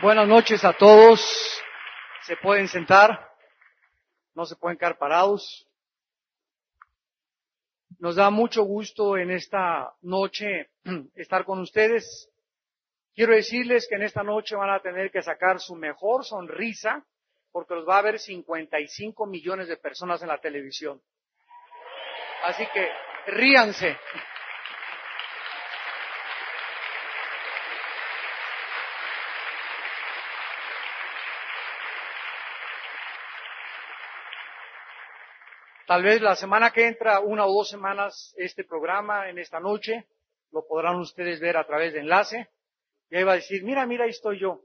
Buenas noches a todos. Se pueden sentar, no se pueden quedar parados. Nos da mucho gusto en esta noche estar con ustedes. Quiero decirles que en esta noche van a tener que sacar su mejor sonrisa porque los va a ver 55 millones de personas en la televisión. Así que ríanse. Tal vez la semana que entra, 1 o 2 semanas, este programa en esta noche, lo podrán ustedes ver a través de enlace. Y ahí va a decir, mira, ahí estoy yo.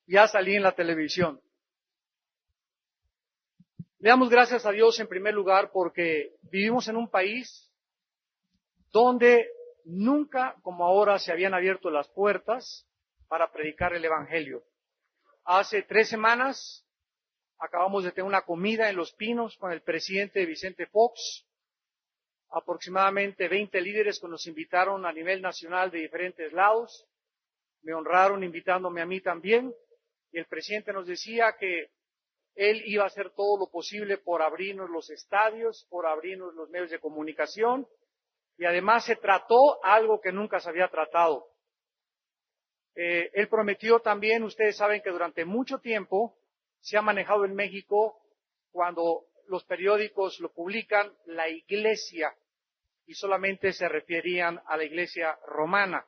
Ya salí en la televisión. Le damos gracias a Dios en primer lugar porque vivimos en un país donde nunca como ahora se habían abierto las puertas para predicar el Evangelio. Hace 3 semanas acabamos de tener una comida en Los Pinos con el presidente Vicente Fox, aproximadamente 20 líderes que nos invitaron a nivel nacional de diferentes lados, me honraron invitándome a mí también, y el presidente nos decía que él iba a hacer todo lo posible por abrirnos los estadios, por abrirnos los medios de comunicación, y además se trató algo que nunca se había tratado. Él prometió también, ustedes saben que durante mucho tiempo se ha manejado en México, cuando los periódicos lo publican, la iglesia, y solamente se referían a la iglesia romana.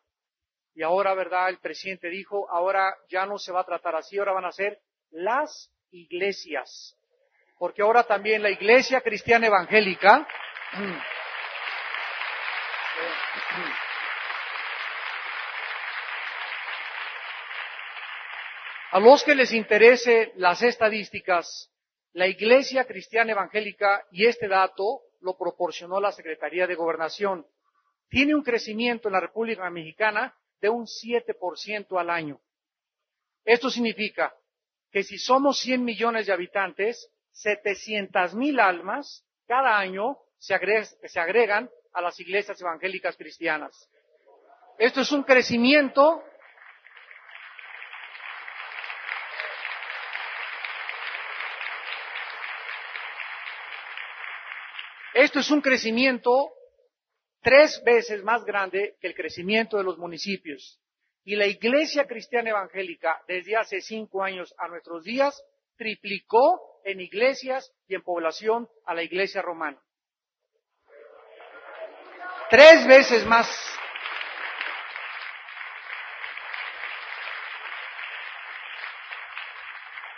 Y ahora, ¿verdad? El presidente dijo, ahora ya no se va a tratar así, ahora van a ser las iglesias. Porque ahora también la iglesia cristiana evangélica a los que les interese las estadísticas, la Iglesia Cristiana Evangélica, y este dato lo proporcionó la Secretaría de Gobernación, tiene un crecimiento en la República Mexicana de un 7% al año. Esto significa que si somos 100 millones de habitantes, 700,000 almas cada año se agregan a las iglesias evangélicas cristianas. Esto es un crecimiento Esto es un crecimiento 3 veces más grande que el crecimiento de los municipios. Y la Iglesia Cristiana Evangélica, desde hace 5 años a nuestros días, triplicó en iglesias y en población a la Iglesia romana. 3 veces más.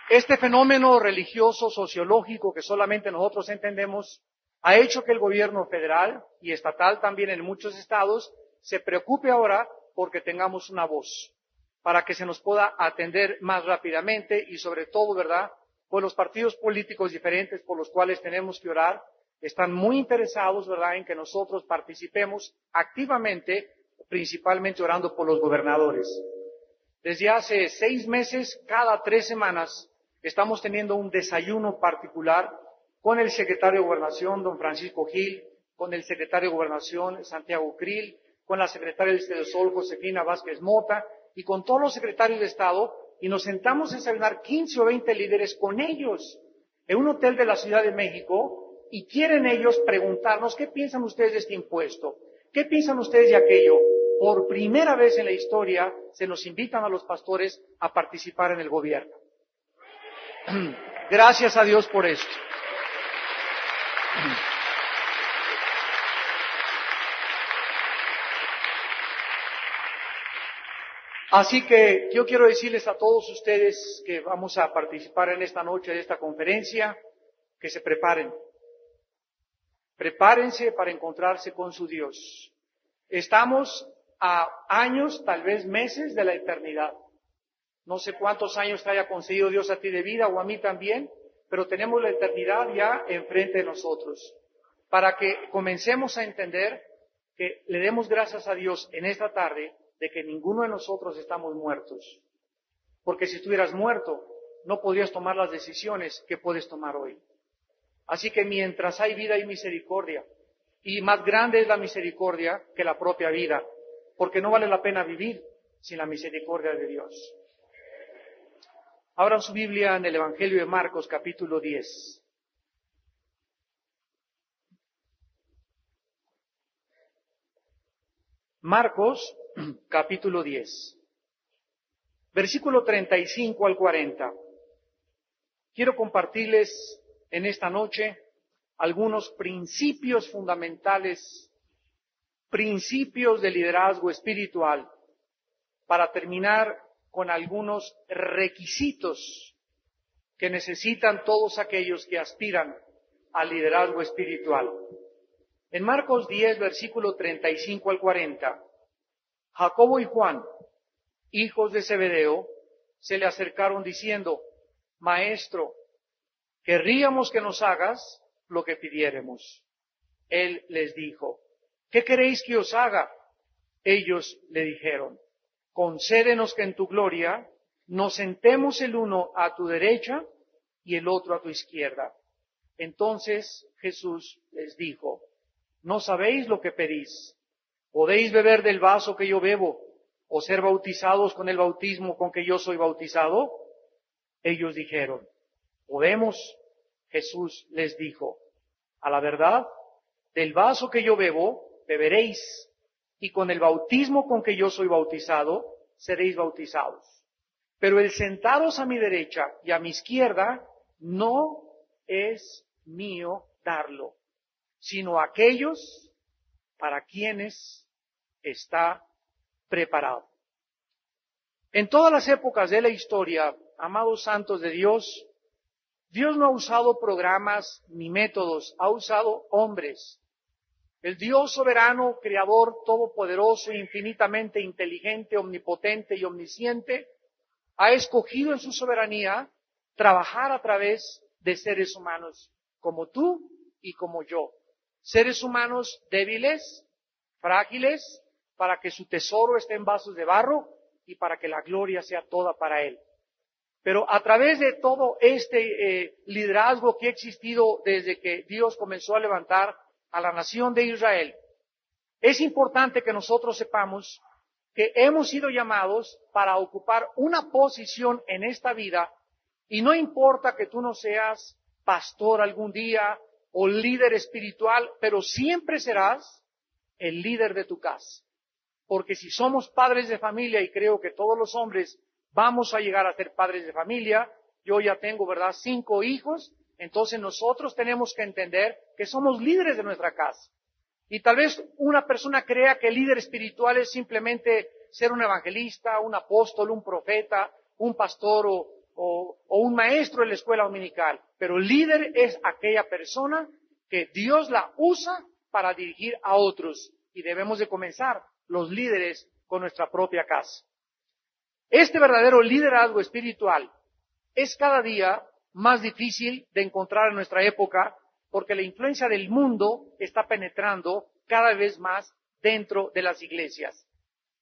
Este fenómeno religioso, sociológico, que solamente nosotros entendemos, ha hecho que el gobierno federal y estatal también en muchos estados se preocupe ahora porque tengamos una voz, para que se nos pueda atender más rápidamente y sobre todo, ¿verdad? Pues los partidos políticos diferentes por los cuales tenemos que orar están muy interesados, ¿verdad?, en que nosotros participemos activamente, principalmente orando por los gobernadores. Desde hace 6 meses, cada 3 semanas, estamos teniendo un desayuno particular con el secretario de Gobernación, don Francisco Gil, con el secretario de Gobernación, Santiago Krill, con la secretaria del Sol, Josefina Vázquez Mota, y con todos los secretarios de Estado, y nos sentamos a desayunar 15 o 20 líderes con ellos en un hotel de la Ciudad de México, y quieren ellos preguntarnos, ¿qué piensan ustedes de este impuesto? ¿Qué piensan ustedes de aquello? Por primera vez en la historia se nos invitan a los pastores a participar en el gobierno. Gracias a Dios por esto. Así que yo quiero decirles a todos ustedes que vamos a participar en esta noche de esta conferencia, que se preparen. Prepárense para encontrarse con su Dios. Estamos a años, tal vez meses de la eternidad. No sé cuántos años te haya concedido Dios a ti de vida o a mí también, pero tenemos la eternidad ya enfrente de nosotros. Para que comencemos a entender que le demos gracias a Dios en esta tarde de que ninguno de nosotros estamos muertos. Porque si estuvieras muerto, no podrías tomar las decisiones que puedes tomar hoy. Así que mientras hay vida hay misericordia. Y más grande es la misericordia que la propia vida. Porque no vale la pena vivir sin la misericordia de Dios. Abran su Biblia en el Evangelio de Marcos, capítulo 10. Marcos, capítulo 10, versículo 35 al 40. Quiero compartirles en esta noche algunos principios fundamentales, principios de liderazgo espiritual, para terminar con algunos requisitos que necesitan todos aquellos que aspiran al liderazgo espiritual. En Marcos 10, versículo 35 al 40, Jacobo y Juan, hijos de Zebedeo, se le acercaron diciendo: Maestro, querríamos que nos hagas lo que pidiéremos. Él les dijo: ¿qué queréis que os haga? Ellos le dijeron: concédenos que en tu gloria nos sentemos el uno a tu derecha y el otro a tu izquierda. Entonces Jesús les dijo: ¿no sabéis lo que pedís? ¿Podéis beber del vaso que yo bebo, o ser bautizados con el bautismo con que yo soy bautizado? Ellos dijeron: podemos. Jesús les dijo: a la verdad, del vaso que yo bebo, beberéis, y con el bautismo con que yo soy bautizado, seréis bautizados. Pero el sentaros a mi derecha y a mi izquierda no es mío darlo, sino aquellos para quienes está preparado. En todas las épocas de la historia, amados santos de Dios, Dios no ha usado programas ni métodos, ha usado hombres. El Dios soberano, creador, todopoderoso, infinitamente inteligente, omnipotente y omnisciente, ha escogido en su soberanía trabajar a través de seres humanos como tú y como yo. Seres humanos débiles, frágiles, para que su tesoro esté en vasos de barro y para que la gloria sea toda para Él. Pero a través de todo este liderazgo que ha existido desde que Dios comenzó a levantar a la nación de Israel, es importante que nosotros sepamos que hemos sido llamados para ocupar una posición en esta vida, y no importa que tú no seas pastor algún día o líder espiritual, pero siempre serás el líder de tu casa. Porque si somos padres de familia, y creo que todos los hombres vamos a llegar a ser padres de familia, yo ya tengo, 5 hijos, entonces nosotros tenemos que entender que somos líderes de nuestra casa. Y tal vez una persona crea que el líder espiritual es simplemente ser un evangelista, un apóstol, un profeta, un pastor o un maestro en la escuela dominical. Pero líder es aquella persona que Dios la usa para dirigir a otros. Y debemos de comenzar los líderes con nuestra propia casa. Este verdadero liderazgo espiritual es cada día más difícil de encontrar en nuestra época, porque la influencia del mundo está penetrando cada vez más dentro de las iglesias.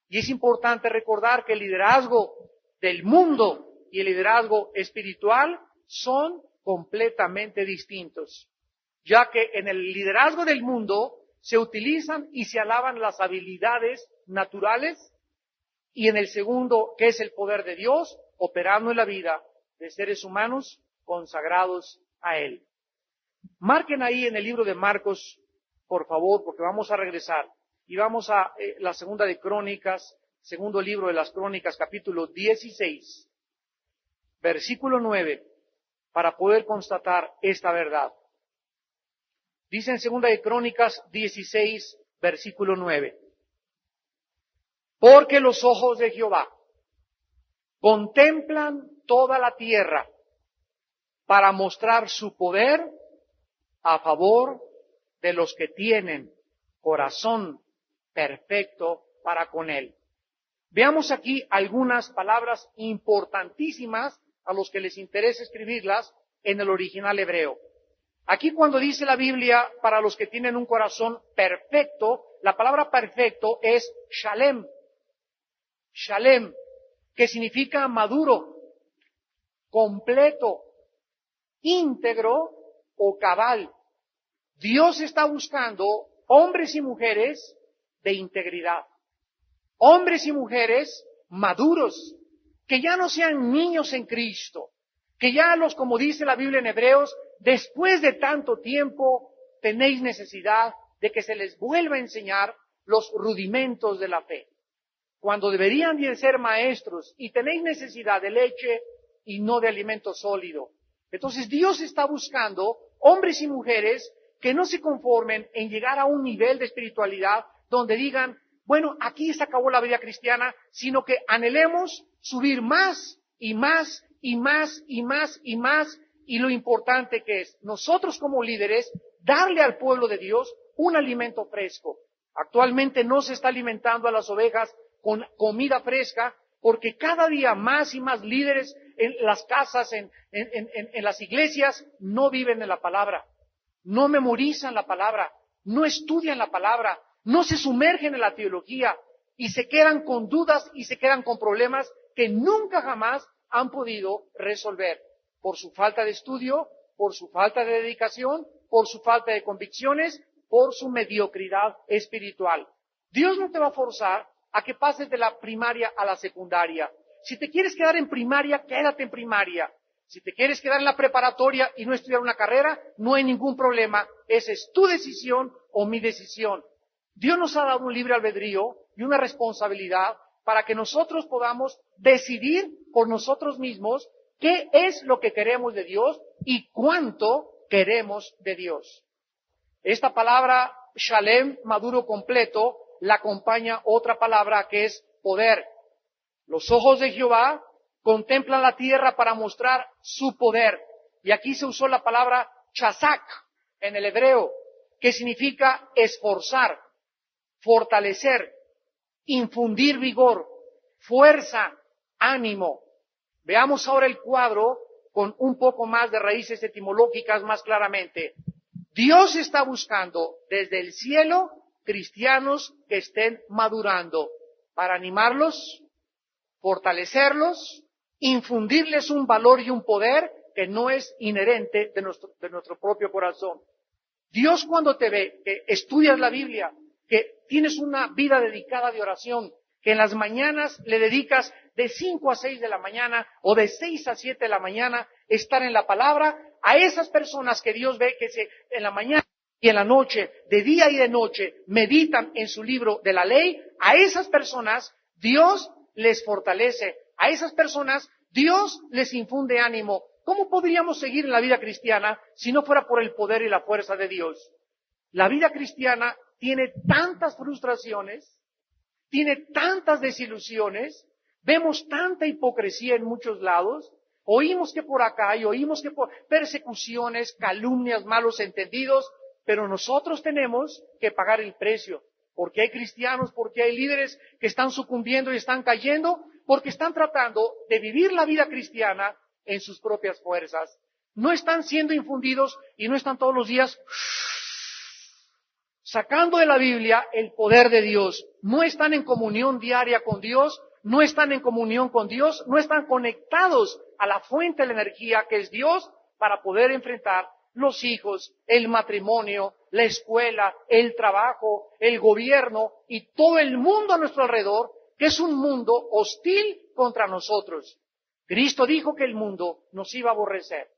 Y es importante recordar que el liderazgo del mundo y el liderazgo espiritual son completamente distintos, ya que en el liderazgo del mundo se utilizan y se alaban las habilidades naturales, y en el segundo, que es el poder de Dios, operando en la vida de seres humanos consagrados a Él. Marquen ahí en el libro de Marcos, por favor, porque vamos a regresar. Y vamos a la segunda de Crónicas, segundo libro de las Crónicas, capítulo 16, versículo 9, para poder constatar esta verdad. Dice en segunda de Crónicas 16, versículo 9. Porque los ojos de Jehová contemplan toda la tierra para mostrar su poder a favor de los que tienen corazón perfecto para con Él. Veamos aquí algunas palabras importantísimas a los que les interesa escribirlas en el original hebreo. Aquí cuando dice la Biblia para los que tienen un corazón perfecto, la palabra perfecto es shalem. Shalem, que significa maduro, completo, íntegro o cabal. Dios está buscando hombres y mujeres de integridad, hombres y mujeres maduros, que ya no sean niños en Cristo, que ya como dice la Biblia en Hebreos, después de tanto tiempo tenéis necesidad de que se les vuelva a enseñar los rudimentos de la fe, cuando deberían de ser maestros y tenéis necesidad de leche y no de alimento sólido. Entonces Dios está buscando hombres y mujeres que no se conformen en llegar a un nivel de espiritualidad donde digan, bueno, aquí se acabó la vida cristiana, sino que anhelemos subir más y más y más y más y más, y lo importante que es nosotros como líderes darle al pueblo de Dios un alimento fresco. Actualmente no se está alimentando a las ovejas con comida fresca, porque cada día más y más líderes en las casas, en las iglesias, no viven en la palabra, no memorizan la palabra, no estudian la palabra, no se sumergen en la teología y se quedan con dudas y se quedan con problemas que nunca jamás han podido resolver por su falta de estudio, por su falta de dedicación, por su falta de convicciones, por su mediocridad espiritual. Dios no te va a forzar a que pases de la primaria a la secundaria. Si te quieres quedar en primaria, quédate en primaria. Si te quieres quedar en la preparatoria y no estudiar una carrera, no hay ningún problema. Esa es tu decisión o mi decisión. Dios nos ha dado un libre albedrío y una responsabilidad para que nosotros podamos decidir por nosotros mismos qué es lo que queremos de Dios y cuánto queremos de Dios. Esta palabra, shalem, maduro completo, la acompaña otra palabra que es poder. Los ojos de Jehová contemplan la tierra para mostrar su poder. Y aquí se usó la palabra chazak en el hebreo, que significa esforzar, fortalecer, infundir vigor, fuerza, ánimo. Veamos ahora el cuadro con un poco más de raíces etimológicas más claramente. Dios está buscando desde el cielo cristianos que estén madurando para animarlos, fortalecerlos, infundirles un valor y un poder que no es inherente de nuestro propio corazón. Dios cuando te ve que estudias la Biblia, que tienes una vida dedicada de oración, que en las mañanas le dedicas de 5 a 6 de la mañana o de 6 a 7 de la mañana estar en la palabra, a esas personas que Dios ve que en la mañana y en la noche, de día y de noche, meditan en su libro de la ley, a esas personas Dios les fortalece, a esas personas Dios les infunde ánimo. ¿Cómo podríamos seguir en la vida cristiana si no fuera por el poder y la fuerza de Dios? La vida cristiana tiene tantas frustraciones, tiene tantas desilusiones, vemos tanta hipocresía en muchos lados, oímos que por acá y oímos que por persecuciones, calumnias, malos entendidos, pero nosotros tenemos que pagar el precio, porque hay cristianos, porque hay líderes que están sucumbiendo y están cayendo, porque están tratando de vivir la vida cristiana en sus propias fuerzas. No están siendo infundidos y no están todos los días sacando de la Biblia el poder de Dios. No están en comunión diaria con Dios, no están en comunión con Dios, no están conectados a la fuente de la energía que es Dios para poder enfrentar los hijos, el matrimonio, la escuela, el trabajo, el gobierno y todo el mundo a nuestro alrededor, que es un mundo hostil contra nosotros. Cristo dijo que el mundo nos iba a aborrecer.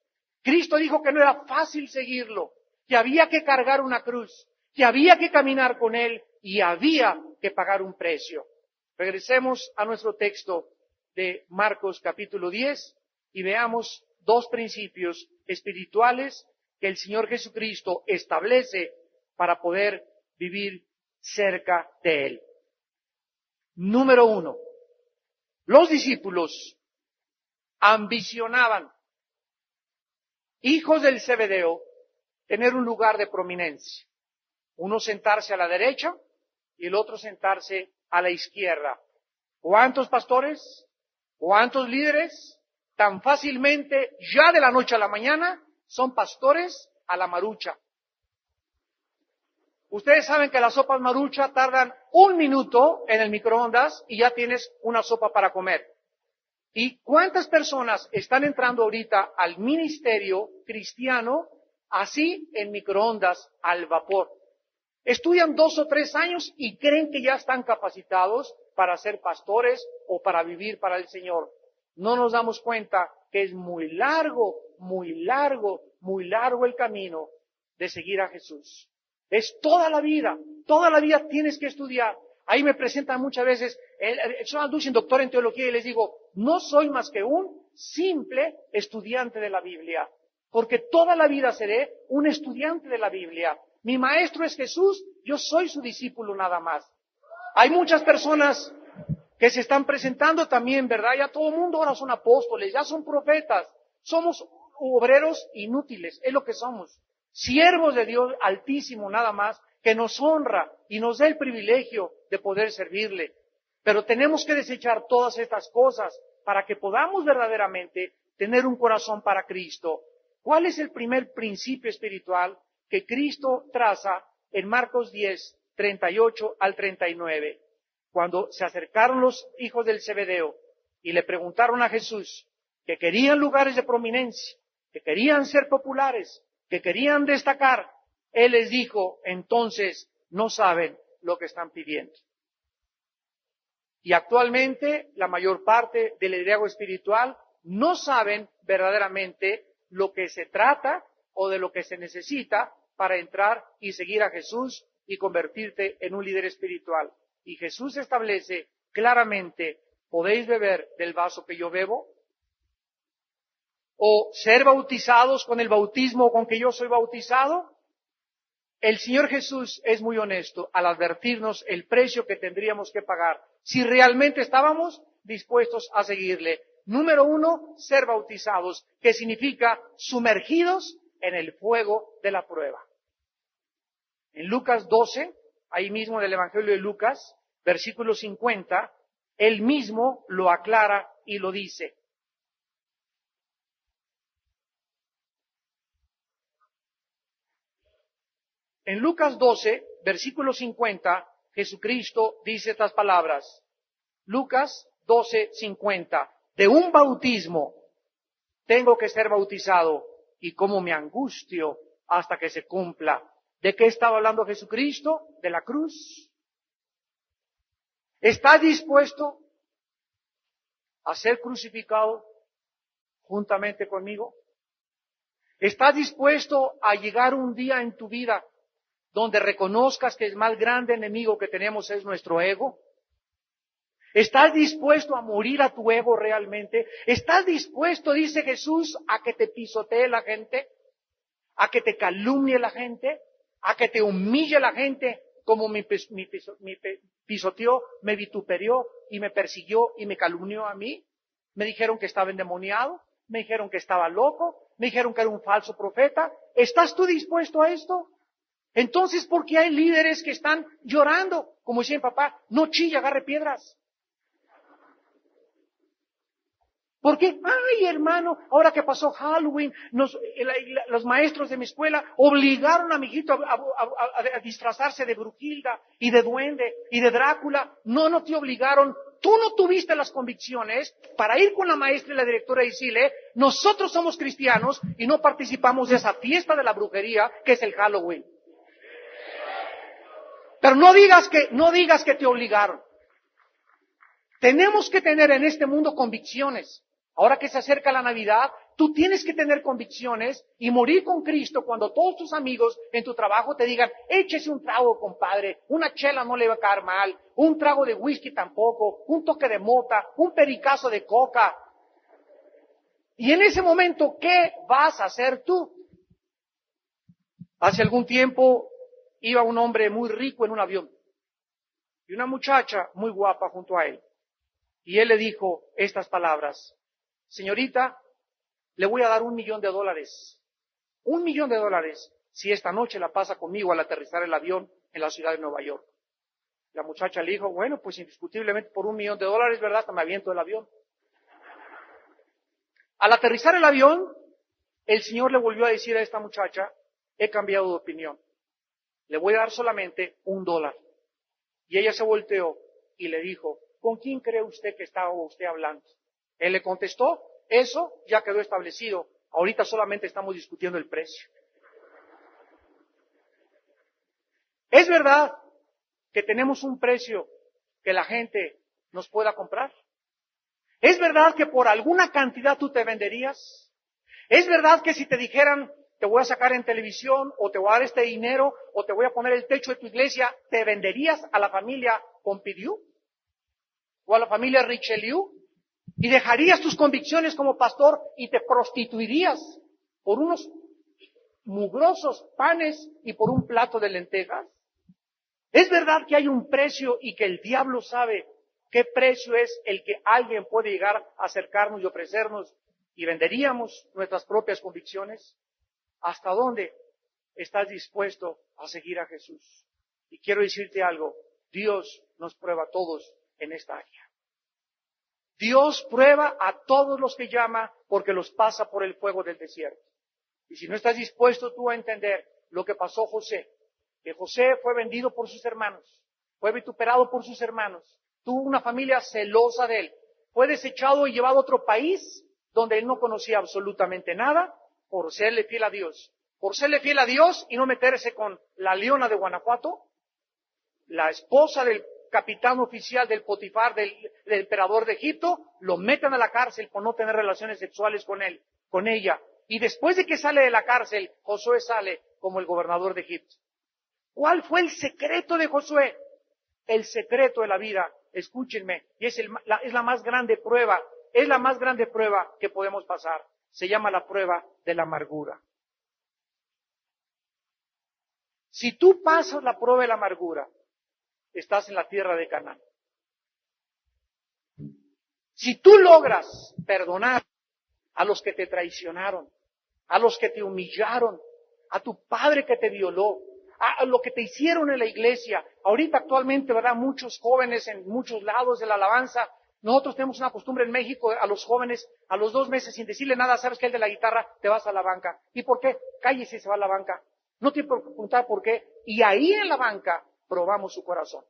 Cristo dijo que no era fácil seguirlo, que había que cargar una cruz, que había que caminar con Él y había que pagar un precio. Regresemos a nuestro texto de Marcos capítulo 10 y veamos dos principios espirituales que el Señor Jesucristo establece para poder vivir cerca de Él. Número 1. Los discípulos ambicionaban, hijos del Zebedeo, tener un lugar de prominencia. Uno sentarse a la derecha y el otro sentarse a la izquierda. ¿Cuántos pastores? ¿Cuántos líderes tan fácilmente, ya de la noche a la mañana, son pastores a la marucha? Ustedes saben que las sopas marucha tardan 1 minuto en el microondas y ya tienes una sopa para comer. ¿Y cuántas personas están entrando ahorita al ministerio cristiano así en microondas al vapor? Estudian 2 o 3 años y creen que ya están capacitados para ser pastores o para vivir para el Señor. No nos damos cuenta que es muy largo, muy largo, muy largo el camino de seguir a Jesús. Es toda la vida tienes que estudiar. Ahí me presentan muchas veces, soy un doctor en teología, y les digo, no soy más que un simple estudiante de la Biblia, porque toda la vida seré un estudiante de la Biblia. Mi maestro es Jesús, yo soy su discípulo nada más. Hay muchas personas que se están presentando también, ¿verdad? Ya todo el mundo ahora son apóstoles, ya son profetas. Somos obreros inútiles, es lo que somos. Siervos de Dios Altísimo nada más, que nos honra y nos da el privilegio de poder servirle. Pero tenemos que desechar todas estas cosas para que podamos verdaderamente tener un corazón para Cristo. ¿Cuál es el primer principio espiritual que Cristo traza en Marcos 10, 38 al 39? Cuando se acercaron los hijos del Zebedeo y le preguntaron a Jesús que querían lugares de prominencia, que querían ser populares, que querían destacar, Él les dijo, entonces no saben lo que están pidiendo. Y actualmente la mayor parte del liderazgo espiritual no saben verdaderamente lo que se trata o de lo que se necesita para entrar y seguir a Jesús y convertirte en un líder espiritual. Y Jesús establece claramente, ¿podéis beber del vaso que yo bebo? ¿O ser bautizados con el bautismo con que yo soy bautizado? El Señor Jesús es muy honesto al advertirnos el precio que tendríamos que pagar si realmente estábamos dispuestos a seguirle. Número 1, ser bautizados, que significa sumergidos en el fuego de la prueba. En Lucas 12, ahí mismo en el Evangelio de Lucas, versículo 50, Él mismo lo aclara y lo dice. En Lucas 12, versículo 50, Jesucristo dice estas palabras. Lucas 12, 50. De un bautismo tengo que ser bautizado y cómo me angustio hasta que se cumpla. ¿De qué estaba hablando Jesucristo? De la cruz. ¿Estás dispuesto a ser crucificado juntamente conmigo? ¿Estás dispuesto a llegar un día en tu vida donde reconozcas que el más grande enemigo que tenemos es nuestro ego? ¿Estás dispuesto a morir a tu ego realmente? ¿Estás dispuesto, dice Jesús, a que te pisotee la gente? ¿A que te calumnie la gente? ¿A que te humille la gente como me pisoteó, me vituperió y me persiguió y me calumnió a mí? Me dijeron que estaba endemoniado, me dijeron que estaba loco, me dijeron que era un falso profeta. ¿Estás tú dispuesto a esto? Entonces, ¿por qué hay líderes que están llorando? Como decía mi papá, no chilla, agarre piedras. ¿Por qué? Ay, hermano, ahora que pasó Halloween, los maestros de mi escuela obligaron a mi hijito a disfrazarse de Brujilda y de duende y de Drácula. No te obligaron. Tú no tuviste las convicciones para ir con la maestra y la directora y decirle, nosotros somos cristianos y no participamos de esa fiesta de la brujería que es el Halloween. Pero no digas que te obligaron. Tenemos que tener en este mundo convicciones. Ahora que se acerca la Navidad, tú tienes que tener convicciones y morir con Cristo cuando todos tus amigos en tu trabajo te digan, échese un trago, compadre, una chela no le va a caer mal, un trago de whisky tampoco, un toque de mota, un pericazo de coca. Y en ese momento, ¿qué vas a hacer tú? Hace algún tiempo iba un hombre muy rico en un avión y una muchacha muy guapa junto a él. Y él le dijo estas palabras, señorita, le voy a dar $1,000,000. $1,000,000 si esta noche la pasa conmigo al aterrizar el avión en la ciudad de Nueva York. La muchacha le dijo, bueno, pues indiscutiblemente por $1,000,000, ¿verdad? Hasta me aviento del avión. Al aterrizar el avión, el Señor le volvió a decir a esta muchacha, he cambiado de opinión. Le voy a dar solamente $1. Y ella se volteó y le dijo, ¿con quién cree usted que estaba usted hablando? Él le contestó, eso ya quedó establecido. Ahorita solamente estamos discutiendo el precio. Es verdad que tenemos un precio que la gente nos pueda comprar? ¿Es verdad que por alguna cantidad tú te venderías? ¿Es verdad que si te dijeran, te voy a sacar en televisión, o te voy a dar este dinero, o te voy a poner el techo de tu iglesia, te venderías a la familia Pompidou? ¿O a la familia Richelieu? ¿Y dejarías tus convicciones como pastor y te prostituirías por unos mugrosos panes y por un plato de lentejas? ¿Es verdad que hay un precio y que el diablo sabe qué precio es el que alguien puede llegar a acercarnos y ofrecernos y venderíamos nuestras propias convicciones? ¿Hasta dónde estás dispuesto a seguir a Jesús? Y quiero decirte algo, Dios nos prueba a todos en esta área. Dios prueba a todos los que llama porque los pasa por el fuego del desierto. Y si no estás dispuesto tú a entender lo que pasó José, que José fue vendido por sus hermanos, fue vituperado por sus hermanos, tuvo una familia celosa de él, fue desechado y llevado a otro país donde él no conocía absolutamente nada por serle fiel a Dios. Por serle fiel a Dios y no meterse con la leona de Guanajuato, la esposa del capitán oficial del Potifar, del emperador de Egipto, lo meten a la cárcel por no tener relaciones sexuales con ella. Y después de que sale de la cárcel, Josué sale como el gobernador de Egipto. ¿Cuál fue el secreto de Josué? El secreto de la vida, escúchenme, y es la más grande prueba, es la más grande prueba que podemos pasar. Se llama la prueba de la amargura. Si tú pasas la prueba de la amargura, estás en la tierra de Canaán. Si tú logras perdonar a los que te traicionaron, a los que te humillaron, a tu padre que te violó, a lo que te hicieron en la iglesia. Ahorita actualmente, ¿verdad? Muchos jóvenes en muchos lados de la alabanza. Nosotros tenemos una costumbre en México a los jóvenes, a los 2 meses, sin decirle nada, sabes que el de la guitarra, te vas a la banca. ¿Y por qué? Cállese y se va a la banca. No te puedo preguntar por qué. Y ahí en la banca probamos su corazón.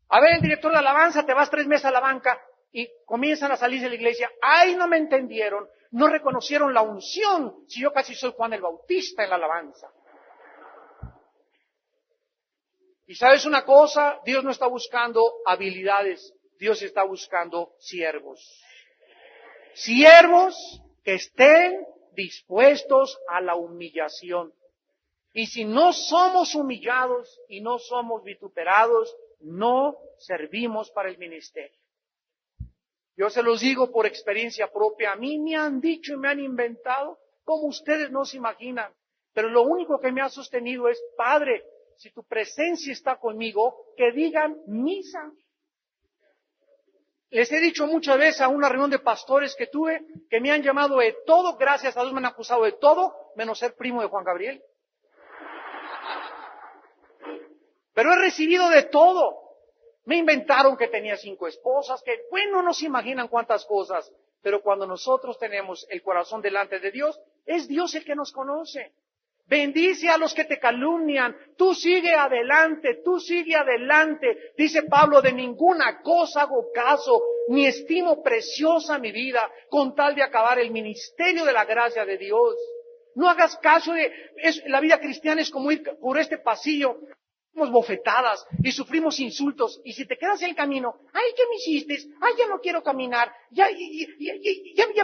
A ver, el director de alabanza, te vas 3 meses a la banca y comienzan a salir de la iglesia. ¡Ay, no me entendieron! No reconocieron la unción. Si yo casi soy Juan el Bautista en la alabanza. Y sabes una cosa, Dios no está buscando habilidades, Dios está buscando siervos. Siervos que estén dispuestos a la humillación. Y si no somos humillados y no somos vituperados, no servimos para el ministerio. Yo se los digo por experiencia propia, a mí me han dicho y me han inventado como ustedes no se imaginan. Pero lo único que me ha sostenido es, Padre, si tu presencia está conmigo, que digan misa. Les he dicho muchas veces a una reunión de pastores que tuve, que me han llamado de todo, gracias a Dios me han acusado de todo, menos ser primo de Juan Gabriel. Pero he recibido de todo. Me inventaron que tenía 5 esposas, que bueno, no se imaginan cuántas cosas. Pero cuando nosotros tenemos el corazón delante de Dios, es Dios el que nos conoce. Bendice a los que te calumnian. Tú sigue adelante, tú sigue adelante. Dice Pablo, de ninguna cosa hago caso, ni estimo preciosa mi vida, con tal de acabar el ministerio de la gracia de Dios. No hagas caso la vida cristiana es como ir por este pasillo, somos bofetadas y sufrimos insultos. Y si te quedas en el camino, ay, ¿qué me hiciste? Ay, ya no quiero caminar. Ya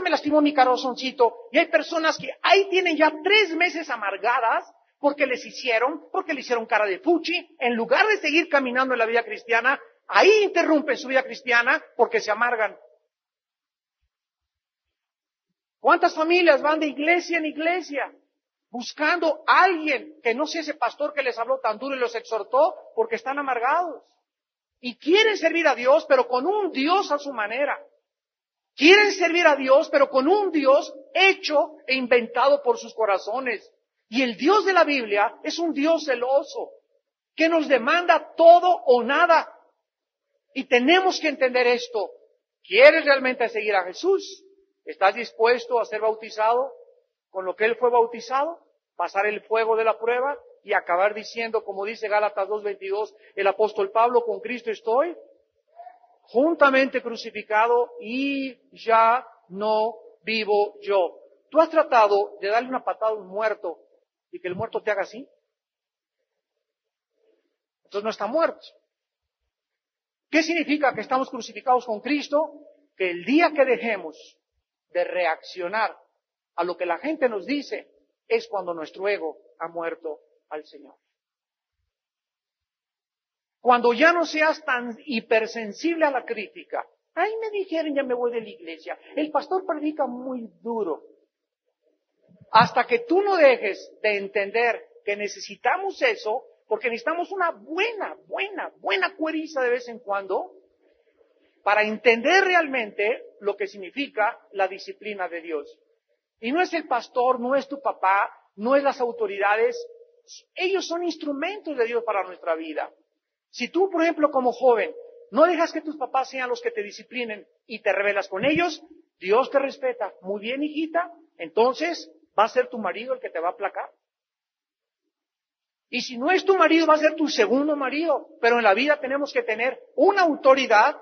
me lastimó mi corazoncito. Y hay personas que ahí tienen ya 3 meses amargadas porque le hicieron cara de fuchi. En lugar de seguir caminando en la vida cristiana, ahí interrumpen su vida cristiana porque se amargan. ¿Cuántas familias van de iglesia en iglesia? Buscando a alguien que no sea ese pastor que les habló tan duro y los exhortó porque están amargados. Y quieren servir a Dios, pero con un Dios a su manera. Quieren servir a Dios, pero con un Dios hecho e inventado por sus corazones. Y el Dios de la Biblia es un Dios celoso, que nos demanda todo o nada. Y tenemos que entender esto. ¿Quieres realmente seguir a Jesús? ¿Estás dispuesto a ser bautizado con lo que Él fue bautizado? Pasar el fuego de la prueba y acabar diciendo, como dice Gálatas 2:22, el apóstol Pablo, con Cristo estoy juntamente crucificado y ya no vivo yo. ¿Tú has tratado de darle una patada a un muerto y que el muerto te haga así? Entonces no está muerto. ¿Qué significa que estamos crucificados con Cristo? Que el día que dejemos de reaccionar a lo que la gente nos dice es cuando nuestro ego ha muerto al Señor. Cuando ya no seas tan hipersensible a la crítica. Ay, me dijeron, ya me voy de la iglesia. El pastor predica muy duro. Hasta que tú no dejes de entender que necesitamos eso, porque necesitamos una buena cueriza de vez en cuando, para entender realmente lo que significa la disciplina de Dios. Y no es el pastor, no es tu papá, no es las autoridades, ellos son instrumentos de Dios para nuestra vida. Si tú, por ejemplo, como joven, no dejas que tus papás sean los que te disciplinen y te rebelas con ellos, Dios te respeta. Muy bien, hijita, entonces va a ser tu marido el que te va a aplacar. Y si no es tu marido, va a ser tu segundo marido. Pero en la vida tenemos que tener una autoridad,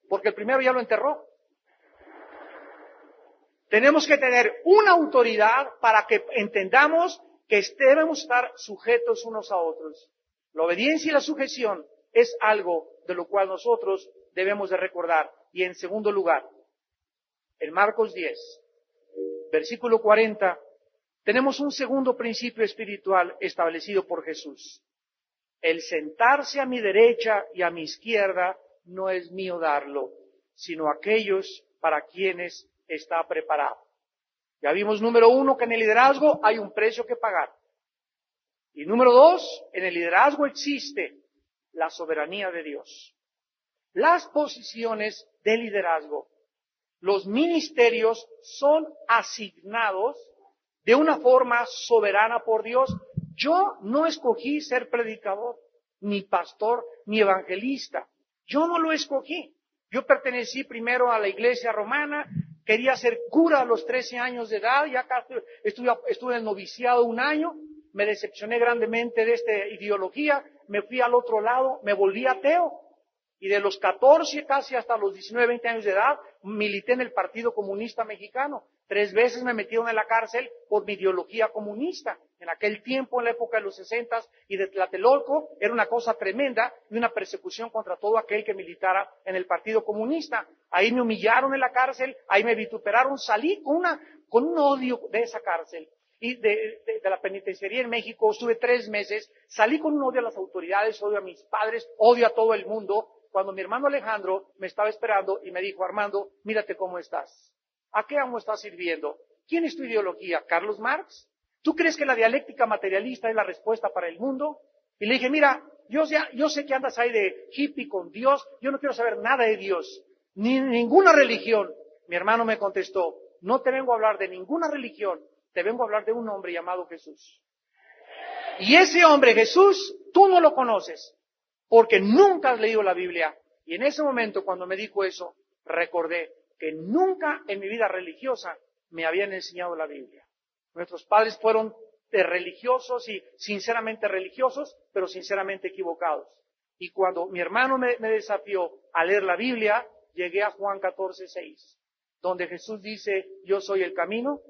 porque el primero ya lo enterró. Tenemos que tener una autoridad para que entendamos que debemos estar sujetos unos a otros. La obediencia y la sujeción es algo de lo cual nosotros debemos de recordar. Y en segundo lugar, en Marcos 10, versículo 40, tenemos un segundo principio espiritual establecido por Jesús. El sentarse a mi derecha y a mi izquierda no es mío darlo, sino aquellos para quienes está preparado. Ya vimos, número 1, que en el liderazgo hay un precio que pagar. Y número 2, en el liderazgo existe la soberanía de Dios. Las posiciones de liderazgo, los ministerios son asignados de una forma soberana por Dios. Yo no escogí ser predicador, ni pastor, ni evangelista. Yo no lo escogí. Yo pertenecí primero a la iglesia romana, quería ser cura a los 13 años de edad, y acá estuve en el noviciado 1 año, me decepcioné grandemente de esta ideología, me fui al otro lado, me volví ateo. Y de los 14 casi hasta los 19, 20 años de edad, milité en el Partido Comunista Mexicano. 3 veces me metieron en la cárcel por mi ideología comunista. En aquel tiempo, en la época de los 60 y de Tlatelolco, era una cosa tremenda y una persecución contra todo aquel que militara en el Partido Comunista. Ahí me humillaron en la cárcel, ahí me vituperaron, salí con un odio de esa cárcel. Y de la penitenciaría en México, estuve 3 meses, salí con un odio a las autoridades, odio a mis padres, odio a todo el mundo, cuando mi hermano Alejandro me estaba esperando y me dijo, Armando, mírate cómo estás. ¿A qué amo estás sirviendo? ¿Quién es tu ideología? ¿Carlos Marx? ¿Tú crees que la dialéctica materialista es la respuesta para el mundo? Y le dije, mira, yo sé que andas ahí de hippie con Dios, yo no quiero saber nada de Dios, ni ninguna religión. Mi hermano me contestó, no te vengo a hablar de ninguna religión, te vengo a hablar de un hombre llamado Jesús. Y ese hombre, Jesús, tú no lo conoces, porque nunca has leído la Biblia. Y en ese momento, cuando me dijo eso, recordé que nunca en mi vida religiosa me habían enseñado la Biblia. Nuestros padres fueron religiosos y sinceramente religiosos, pero sinceramente equivocados. Y cuando mi hermano me desafió a leer la Biblia, llegué a Juan 14:6, donde Jesús dice, yo soy el camino,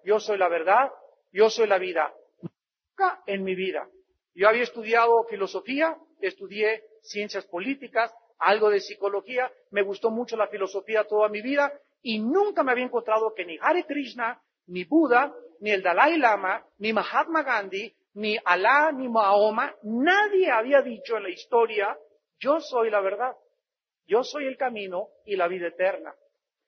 yo soy la verdad, yo soy la vida. Nunca en mi vida. Yo había estudiado filosofía, estudié ciencias políticas, algo de psicología, me gustó mucho la filosofía toda mi vida y nunca me había encontrado que ni Hare Krishna, ni Buda, ni el Dalai Lama, ni Mahatma Gandhi, ni Alá, ni Mahoma, nadie había dicho en la historia, yo soy la verdad, yo soy el camino y la vida eterna.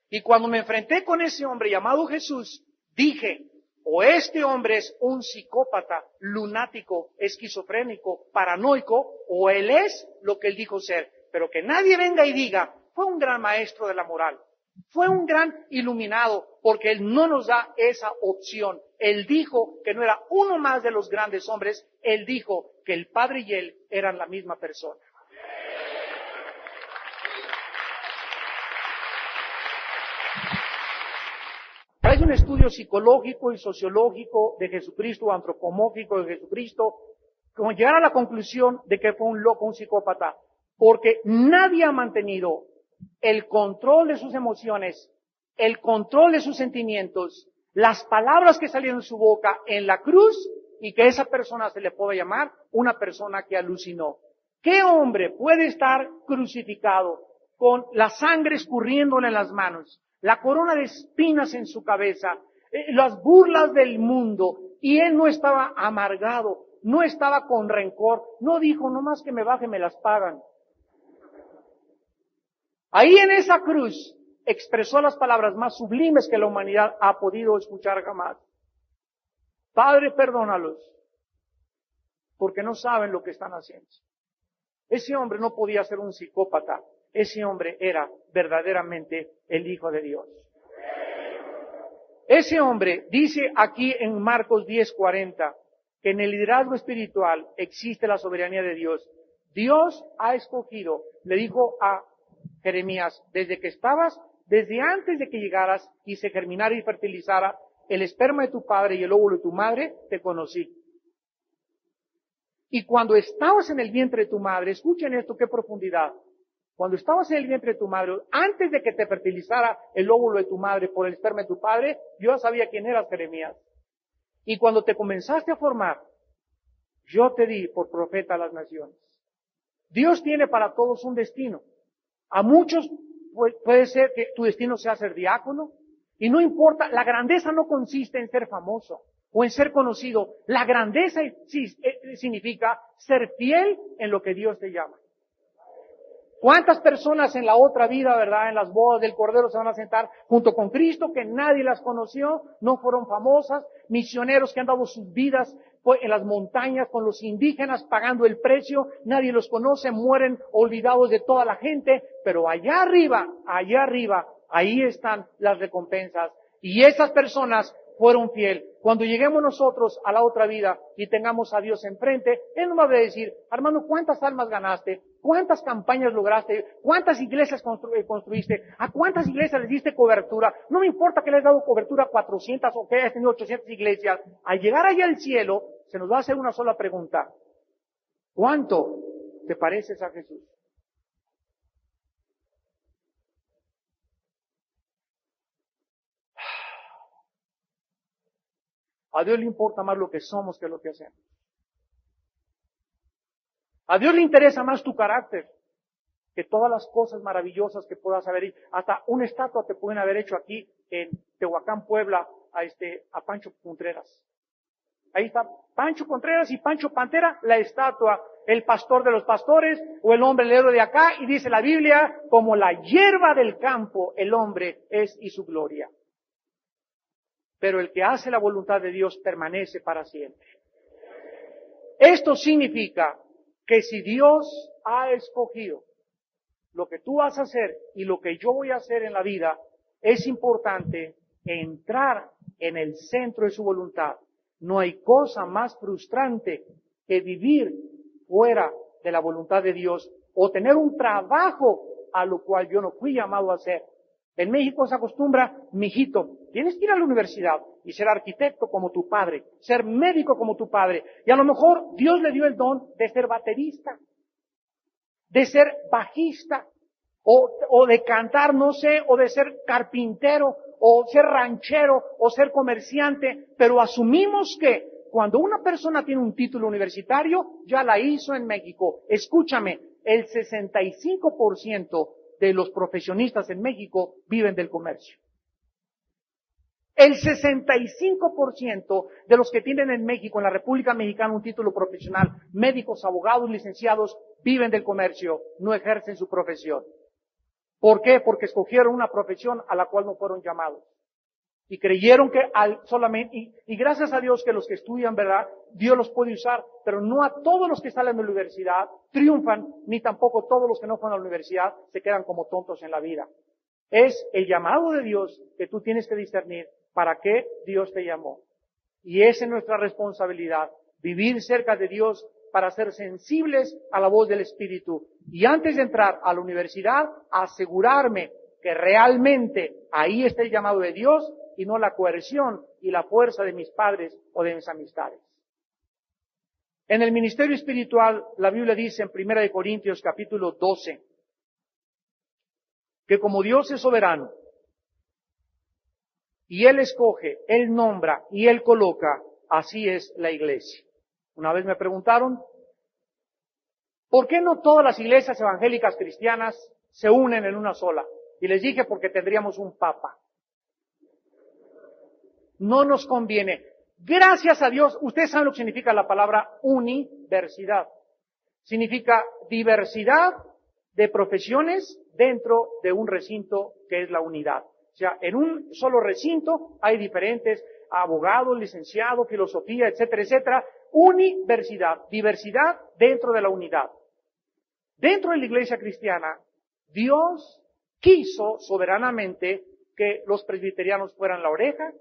Y cuando me enfrenté con ese hombre llamado Jesús, dije, o este hombre es un psicópata, lunático, esquizofrénico, paranoico, o él es lo que él dijo ser. Pero que nadie venga y diga, fue un gran maestro de la moral, fue un gran iluminado, porque él no nos da esa opción. Él dijo que no era uno más de los grandes hombres, él dijo que el Padre y él eran la misma persona. Hay un estudio psicológico y sociológico de Jesucristo, antropomórfico de Jesucristo, como llegar a la conclusión de que fue un loco, un psicópata, porque nadie ha mantenido el control de sus emociones, el control de sus sentimientos, las palabras que salieron de su boca en la cruz, y que esa persona se le puede llamar una persona que alucinó. ¿Qué hombre puede estar crucificado con la sangre escurriéndole en las manos, la corona de espinas en su cabeza, las burlas del mundo, y él no estaba amargado, no estaba con rencor, no dijo, no más que me baje, me las pagan? Ahí en esa cruz expresó las palabras más sublimes que la humanidad ha podido escuchar jamás. Padre, perdónalos, porque no saben lo que están haciendo. Ese hombre no podía ser un psicópata. Ese hombre era verdaderamente el Hijo de Dios. Ese hombre dice aquí en Marcos 10:40 que en el liderazgo espiritual existe la soberanía de Dios. Dios ha escogido, le dijo a Jeremías, desde antes de que llegaras y se germinara y fertilizara el esperma de tu padre y el óvulo de tu madre, te conocí. Y cuando estabas en el vientre de tu madre, escuchen esto, qué profundidad. Cuando estabas en el vientre de tu madre, antes de que te fertilizara el óvulo de tu madre por el esperma de tu padre, yo ya sabía quién eras, Jeremías. Y cuando te comenzaste a formar, yo te di por profeta a las naciones. Dios tiene para todos un destino. A muchos puede ser que tu destino sea ser diácono, y no importa, la grandeza no consiste en ser famoso o en ser conocido. La grandeza significa ser fiel en lo que Dios te llama. ¿Cuántas personas en la otra vida, verdad, en las bodas del Cordero se van a sentar junto con Cristo que nadie las conoció, no fueron famosas, misioneros que han dado sus vidas en las montañas con los indígenas pagando el precio, nadie los conoce, mueren olvidados de toda la gente, pero allá arriba, ahí están las recompensas. Y esas personas fueron fieles. Cuando lleguemos nosotros a la otra vida y tengamos a Dios enfrente, Él nos va a decir, hermano, ¿cuántas almas ganaste? ¿Cuántas campañas lograste? ¿Cuántas iglesias construiste? ¿A cuántas iglesias les diste cobertura? No me importa que les hayas dado cobertura a 400 o que hayas tenido 800 iglesias. Al llegar allá al cielo, se nos va a hacer una sola pregunta. ¿Cuánto te pareces a Jesús? A Dios le importa más lo que somos que lo que hacemos. A Dios le interesa más tu carácter que todas las cosas maravillosas que puedas haber hecho. Hasta una estatua te pueden haber hecho aquí en Tehuacán, Puebla, a Pancho Contreras. Ahí está Pancho Contreras y Pancho Pantera, la estatua, el pastor de los pastores o el hombre héroe de acá, y dice la Biblia, como la hierba del campo, el hombre es y su gloria. Pero el que hace la voluntad de Dios permanece para siempre. Esto significa que si Dios ha escogido lo que tú vas a hacer y lo que yo voy a hacer en la vida, es importante entrar en el centro de su voluntad. No hay cosa más frustrante que vivir fuera de la voluntad de Dios o tener un trabajo a lo cual yo no fui llamado a hacer. En México se acostumbra, mijito, tienes que ir a la universidad y ser arquitecto como tu padre, ser médico como tu padre. Y a lo mejor Dios le dio el don de ser baterista, de ser bajista, o de cantar, no sé, o de ser carpintero, o ser ranchero, o ser comerciante. Pero asumimos que cuando una persona tiene un título universitario, ya la hizo en México. Escúchame, el 65% de los profesionistas en México viven del comercio. El 65% de los que tienen en México, en la República Mexicana, un título profesional, médicos, abogados, licenciados, viven del comercio, no ejercen su profesión. ¿Por qué? Porque escogieron una profesión a la cual no fueron llamados. Y creyeron que solamente, y gracias a Dios que los que estudian, ¿verdad? Dios los puede usar, pero no a todos los que salen de la universidad triunfan, ni tampoco todos los que no fueron a la universidad se quedan como tontos en la vida. Es el llamado de Dios que tú tienes que discernir para qué Dios te llamó. Y esa es nuestra responsabilidad, vivir cerca de Dios para ser sensibles a la voz del Espíritu. Y antes de entrar a la universidad, asegurarme que realmente ahí está el llamado de Dios y no la coerción y la fuerza de mis padres o de mis amistades. En el ministerio espiritual, la Biblia dice en 1 Corintios capítulo 12, que como Dios es soberano, y Él escoge, Él nombra y Él coloca, así es la iglesia. Una vez me preguntaron, ¿Por qué no todas las iglesias evangélicas cristianas se unen en una sola? Y les dije porque tendríamos un papa. No nos conviene. Gracias a Dios, ustedes saben lo que significa la palabra universidad. Significa diversidad de profesiones dentro de un recinto que es la unidad. O sea, en un solo recinto hay diferentes abogados, licenciados, filosofía, etcétera, etcétera. Universidad, diversidad dentro de la unidad. Dentro de la iglesia cristiana, Dios quiso soberanamente que los presbiterianos fueran la oreja,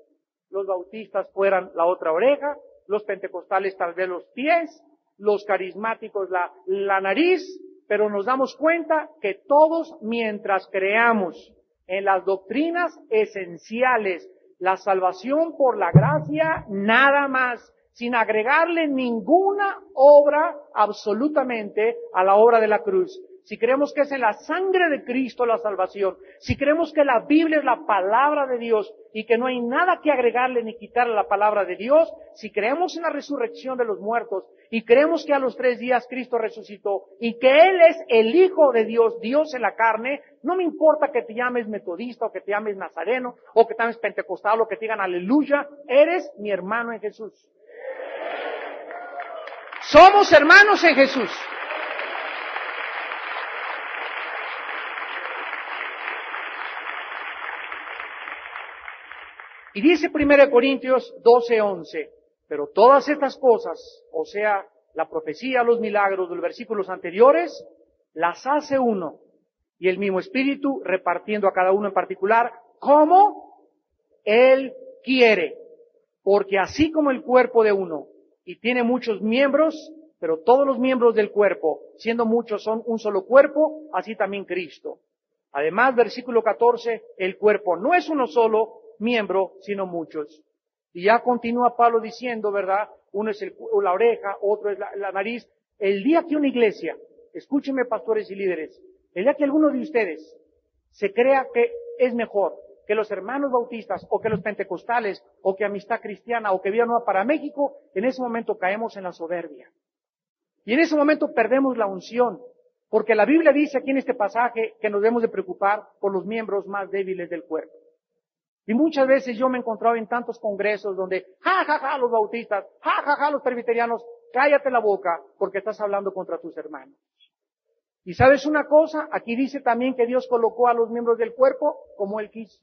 los bautistas fueran la otra oreja, los pentecostales tal vez los pies, los carismáticos la nariz, pero nos damos cuenta que todos, mientras creamos en las doctrinas esenciales, la salvación por la gracia, nada más, sin agregarle ninguna obra absolutamente a la obra de la cruz. Si creemos que es en la sangre de Cristo la salvación, si creemos que la Biblia es la palabra de Dios y que no hay nada que agregarle ni quitarle a la palabra de Dios, si creemos en la resurrección de los muertos y creemos que a los 3 días Cristo resucitó y que Él es el Hijo de Dios, Dios en la carne, no me importa que te llames metodista o que te llames nazareno o que te llames pentecostal o que te digan aleluya, eres mi hermano en Jesús. Somos hermanos en Jesús. Y dice 1 Corintios 12:11, pero todas estas cosas, o sea, la profecía, los milagros de los versículos anteriores, las hace uno, y el mismo Espíritu repartiendo a cada uno en particular, como Él quiere, porque así como el cuerpo de uno, y tiene muchos miembros, pero todos los miembros del cuerpo, siendo muchos, son un solo cuerpo, así también Cristo. Además, versículo 14, el cuerpo no es uno solo miembro, sino muchos. Y ya continúa Pablo diciendo, ¿verdad? Uno es la oreja, otro es la nariz. El día que una iglesia, escúchenme pastores y líderes, el día que alguno de ustedes se crea que es mejor que los hermanos bautistas o que los pentecostales o que Amistad Cristiana o que Vida Nueva para México, en ese momento caemos en la soberbia. Y en ese momento perdemos la unción. Porque la Biblia dice aquí en este pasaje que nos debemos de preocupar por los miembros más débiles del cuerpo. Y muchas veces yo me he encontrado en tantos congresos donde, los bautistas, los presbiterianos, cállate la boca porque estás hablando contra tus hermanos. Y sabes una cosa, aquí dice también que Dios colocó a los miembros del cuerpo como Él quiso.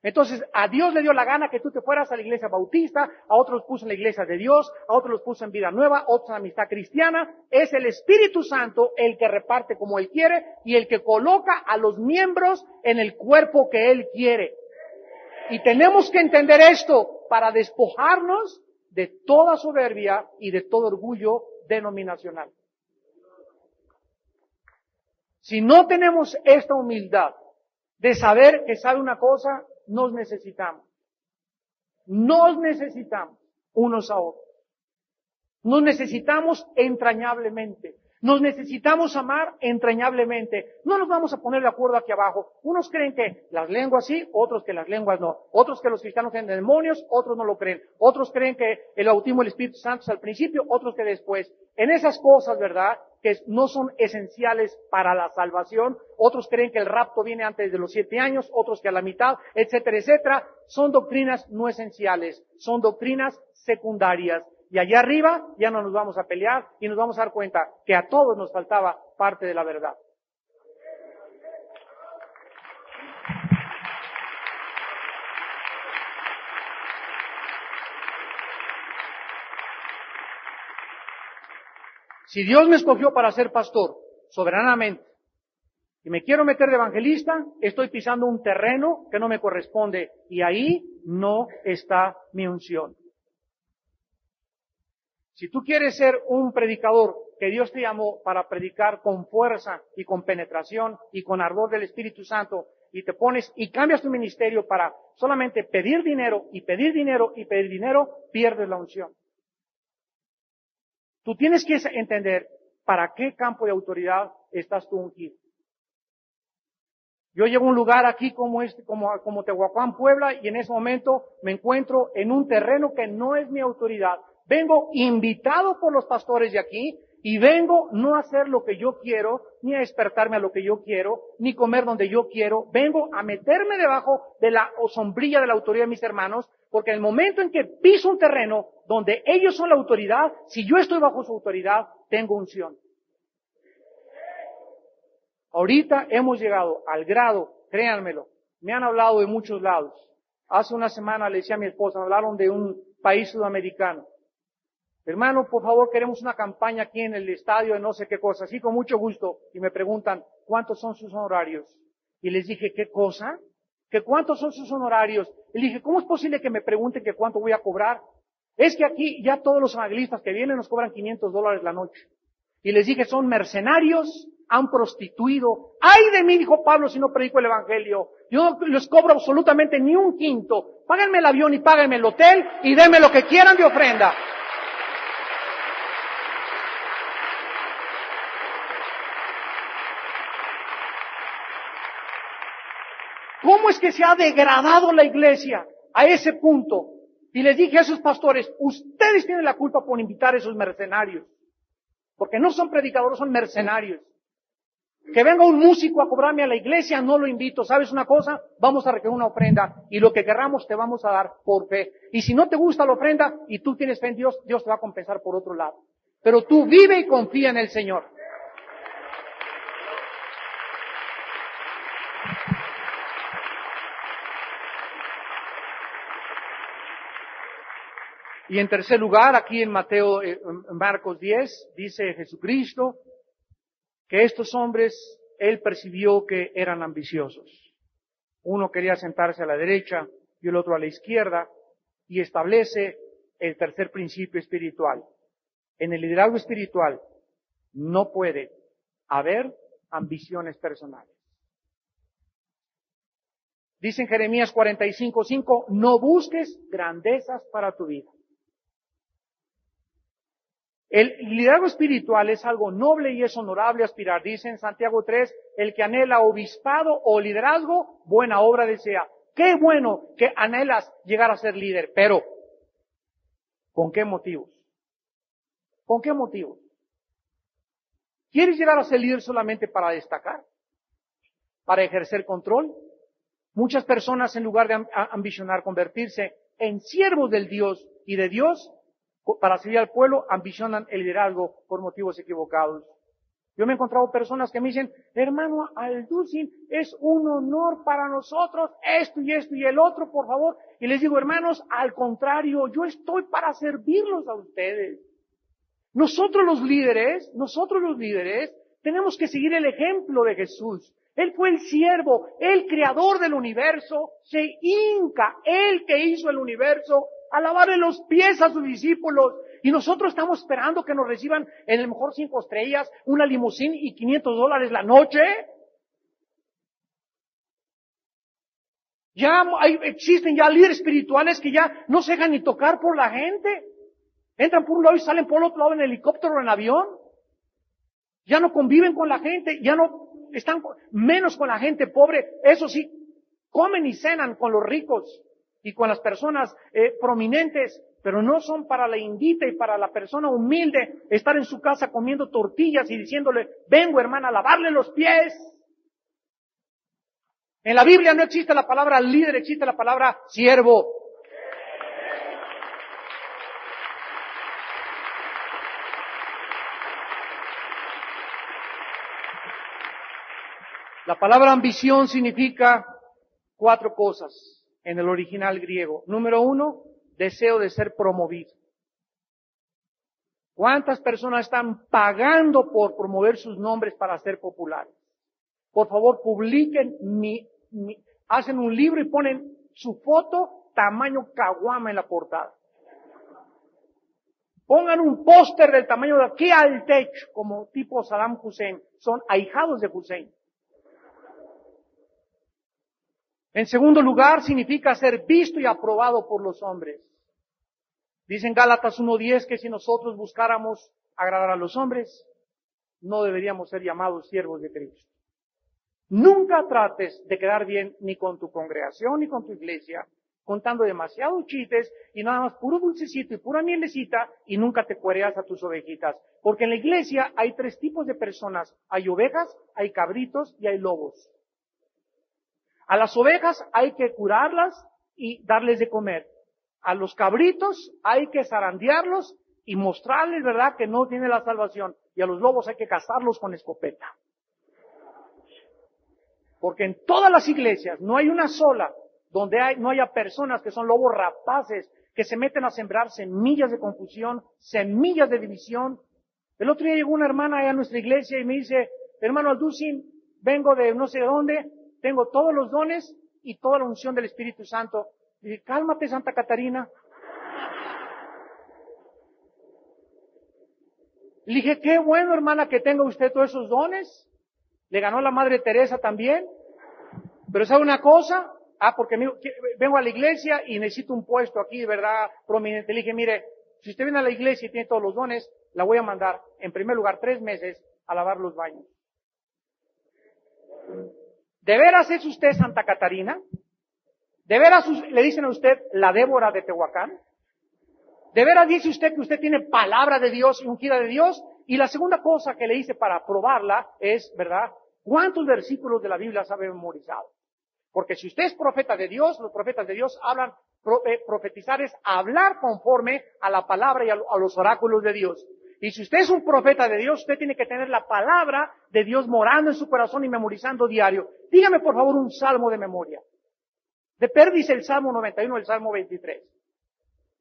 Entonces, a Dios le dio la gana que tú te fueras a la iglesia bautista, a otros los puso en la iglesia de Dios, a otros los puso en Vida Nueva, a otros en Amistad Cristiana. Es el Espíritu Santo el que reparte como Él quiere y el que coloca a los miembros en el cuerpo que Él quiere. Y tenemos que entender esto para despojarnos de toda soberbia y de todo orgullo denominacional. Si no tenemos esta humildad de saber que sabe una cosa, nos necesitamos. Nos necesitamos unos a otros. Nos necesitamos entrañablemente. Nos necesitamos amar entrañablemente. No nos vamos a poner de acuerdo aquí abajo. Unos creen que las lenguas sí, otros que las lenguas no. Otros que los cristianos creen en demonios, otros no lo creen. Otros creen que el bautismo del Espíritu Santo es al principio, otros que después. En esas cosas, ¿verdad?, que no son esenciales para la salvación. Otros creen que el rapto viene antes de los 7 años, otros que a la mitad, etcétera, etcétera. Son doctrinas no esenciales, son doctrinas secundarias. Y allá arriba ya no nos vamos a pelear y nos vamos a dar cuenta que a todos nos faltaba parte de la verdad. Si Dios me escogió para ser pastor soberanamente y me quiero meter de evangelista, estoy pisando un terreno que no me corresponde y ahí no está mi unción. Si tú quieres ser un predicador que Dios te llamó para predicar con fuerza y con penetración y con ardor del Espíritu Santo y te pones y cambias tu ministerio para solamente pedir dinero y pedir dinero y pedir dinero, pierdes la unción. Tú tienes que entender para qué campo de autoridad estás tú ungido. Yo llego a un lugar aquí como Tehuacán, Puebla, y en ese momento me encuentro en un terreno que no es mi autoridad. Vengo invitado por los pastores de aquí Y vengo no a hacer lo que yo quiero, ni a despertarme a lo que yo quiero, ni comer donde yo quiero. Vengo a meterme debajo de la sombrilla de la autoridad de mis hermanos, porque en el momento en que piso un terreno donde ellos son la autoridad, si yo estoy bajo su autoridad, tengo unción. Ahorita hemos llegado al grado, créanmelo, me han hablado de muchos lados. Hace una semana le decía a mi esposa, hablaron de un país sudamericano. Hermano, por favor, queremos una campaña aquí en el estadio de no sé qué cosa. Así con mucho gusto. Y me preguntan, ¿cuántos son sus honorarios? Y les dije, ¿qué cosa? ¿Que cuántos son sus honorarios? Y le dije, ¿cómo es posible que me pregunten que cuánto voy a cobrar? Es que aquí ya todos los evangelistas que vienen nos cobran $500 la noche. Y les dije, son mercenarios, han prostituido. ¡Ay de mí!, dijo Pablo, si no predico el evangelio. Yo no les cobro absolutamente ni un quinto. Páganme el avión y páganme el hotel y denme lo que quieran de ofrenda. ¿Cómo es que se ha degradado la iglesia a ese punto? Y les dije a esos pastores, ustedes tienen la culpa por invitar a esos mercenarios. Porque no son predicadores, son mercenarios. Que venga un músico a cobrarme a la iglesia, no lo invito. ¿Sabes una cosa? Vamos a recoger una ofrenda y lo que querramos te vamos a dar por fe. Y si no te gusta la ofrenda y tú tienes fe en Dios, Dios te va a compensar por otro lado. Pero tú vive y confía en el Señor. Y en tercer lugar, aquí en Marcos 10, dice Jesucristo que estos hombres, Él percibió que eran ambiciosos. Uno quería sentarse a la derecha y el otro a la izquierda, y establece el tercer principio espiritual. En el liderazgo espiritual no puede haber ambiciones personales. Dice en Jeremías 45:5, no busques grandezas para tu vida. El liderazgo espiritual es algo noble y es honorable aspirar. Dice en Santiago 3, el que anhela obispado o liderazgo, buena obra desea. Qué bueno que anhelas llegar a ser líder, pero ¿con qué motivos? ¿Con qué motivos? ¿Quieres llegar a ser líder solamente para destacar? ¿Para ejercer control? Muchas personas, en lugar de ambicionar convertirse en siervos del Dios y de Dios, para servir al pueblo, ambicionan el liderazgo por motivos equivocados. Yo me he encontrado personas que me dicen, hermano Alducin, es un honor para nosotros esto y el otro, por favor. Y les digo, hermanos, al contrario, yo estoy para servirlos a ustedes. Nosotros los líderes, tenemos que seguir el ejemplo de Jesús. Él fue el siervo, el creador del universo, se hinca, él que hizo el universo, a lavarle los pies a sus discípulos. Y nosotros estamos esperando que nos reciban en el mejor 5 estrellas, una limusina y $500 la noche. Existen ya líderes espirituales que ya no se dejan ni tocar por la gente. Entran por un lado y salen por el otro lado en helicóptero o en avión. Ya no conviven con la gente, ya no están menos con la gente pobre. Eso sí, comen y cenan con los ricos y con las personas prominentes, pero no son para la indita y para la persona humilde estar en su casa comiendo tortillas y diciéndole, vengo hermana a lavarle los pies. En la Biblia no existe la palabra líder, existe la palabra siervo. La palabra ambición significa 4 cosas en el original griego. Número 1, deseo de ser promovido. ¿Cuántas personas están pagando por promover sus nombres para ser populares? Por favor, publiquen hacen un libro y ponen su foto tamaño caguama en la portada. Pongan un póster del tamaño de aquí al techo, como tipo Saddam Hussein. Son ahijados de Hussein. En segundo lugar, significa ser visto y aprobado por los hombres. Dice en Gálatas 1:10 que si nosotros buscáramos agradar a los hombres, no deberíamos ser llamados siervos de Cristo. Nunca trates de quedar bien ni con tu congregación ni con tu iglesia, contando demasiados chistes y nada más puro dulcecito y pura mielecita y nunca te cuereas a tus ovejitas. Porque en la iglesia hay 3 tipos de personas. Hay ovejas, hay cabritos y hay lobos. A las ovejas hay que curarlas y darles de comer. A los cabritos hay que zarandearlos y mostrarles, ¿verdad?, que no tiene la salvación. Y a los lobos hay que cazarlos con escopeta. Porque en todas las iglesias no hay una sola donde no haya personas que son lobos rapaces, que se meten a sembrar semillas de confusión, semillas de división. El otro día llegó una hermana allá a nuestra iglesia y me dice, hermano Alducin, vengo de no sé de dónde, tengo todos los dones y toda la unción del Espíritu Santo. Y dije, cálmate, Santa Catarina. Le dije, qué bueno, hermana, que tenga usted todos esos dones. Le ganó la Madre Teresa también. Pero ¿sabe una cosa? Porque vengo a la iglesia y necesito un puesto aquí, ¿verdad?, prominente. Le dije, mire, si usted viene a la iglesia y tiene todos los dones, la voy a mandar, en primer lugar, 3 meses a lavar los baños. ¿De veras es usted Santa Catarina? ¿De veras le dicen a usted la Débora de Tehuacán? ¿De veras dice usted que usted tiene palabra de Dios y ungida de Dios? Y la segunda cosa que le hice para probarla es, ¿verdad?, ¿cuántos versículos de la Biblia sabe memorizado? Porque si usted es profeta de Dios, los profetas de Dios hablan, profetizar es hablar conforme a la palabra y a los oráculos de Dios. Y si usted es un profeta de Dios, usted tiene que tener la palabra de Dios morando en su corazón y memorizando diario. Dígame por favor un salmo de memoria. De perdiz el Salmo 91, el Salmo 23.